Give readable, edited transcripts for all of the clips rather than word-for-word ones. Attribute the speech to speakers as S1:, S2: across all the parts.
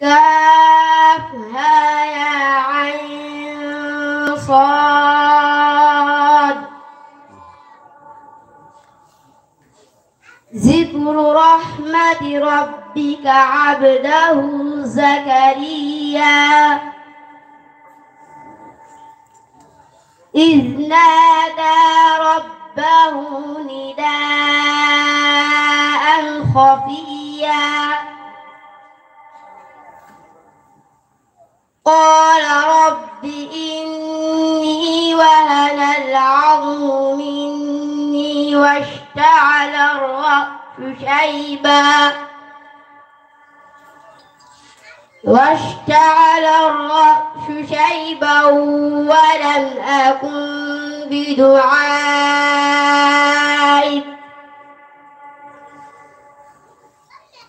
S1: كافها يا عين صاد ذكر رحمة ربك عبده زكريا إذ نادى ربه نداء خفيا قال رب إني وهن العظم مني واشتعل الرأس شيبا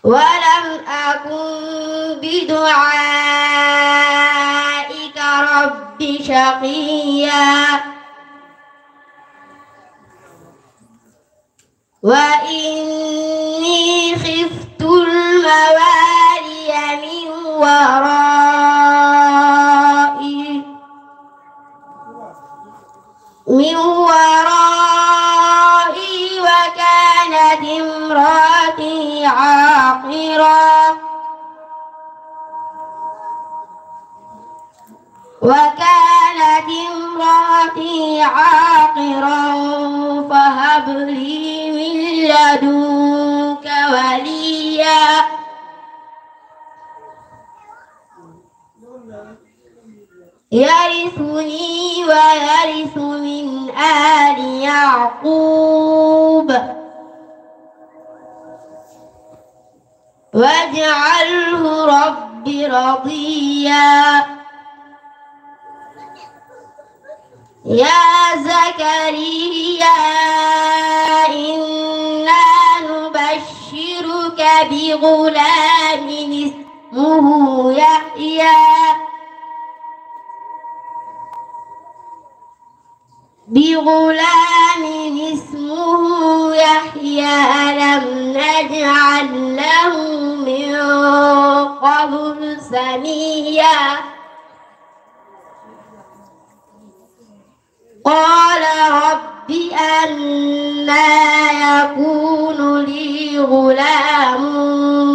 S1: ولم أكن بدعائك رب شقيا وإني خفت الموالي من ورائي وكانت امرأتي عاقرا فهب لي من لدنك وليا يرثني ويرث من آل يعقوب واجعله رب رضيا يا زكريا إنا نبشرك بغلام اسمه يحيى لم نجعل له من قبل سميا قال رب أنى يكون لي غلام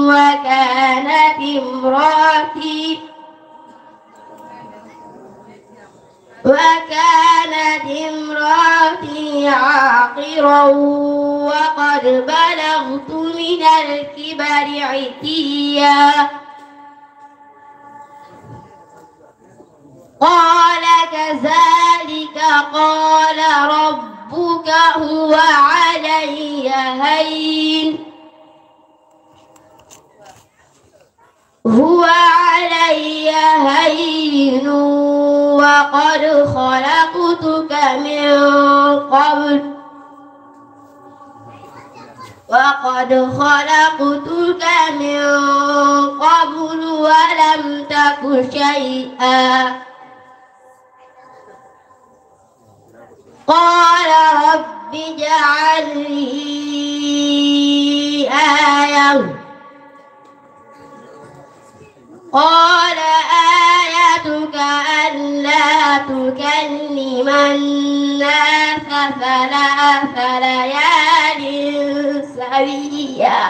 S1: وكانت امرأتي عاقرا وقد بلغت من الكبر عتيا قال كذلك قال ربك هو علي هين وقد خلقتك من قبل ولم تك شيئا قال رب اجعل لي آية قال آيتك ألا تكلم الناس 3 ليال سويا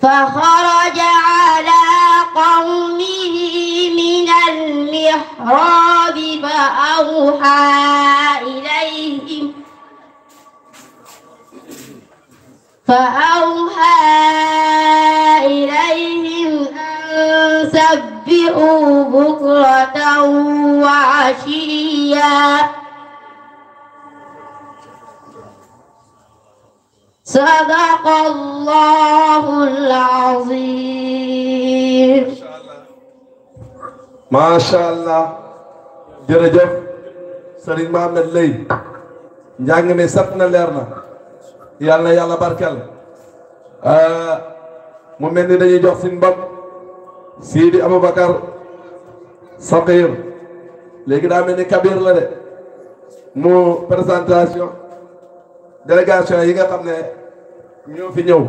S1: فخرج على قومه من المحراب فأوحى إليهم أن سبحوا بكرة وعشيا صدق الله العظيم.
S2: ما شاء الله. jërëjëf Serigne Mohamed Lay njàng mi sat na leer na yàlla na yàlla barkel mu mel ni dañuy jox suñu bopp Sidi Aboubacar Saqir léegi daa mel ni Kabir la de mu présentation délégation yi nga xam ne ñoo fi ñëw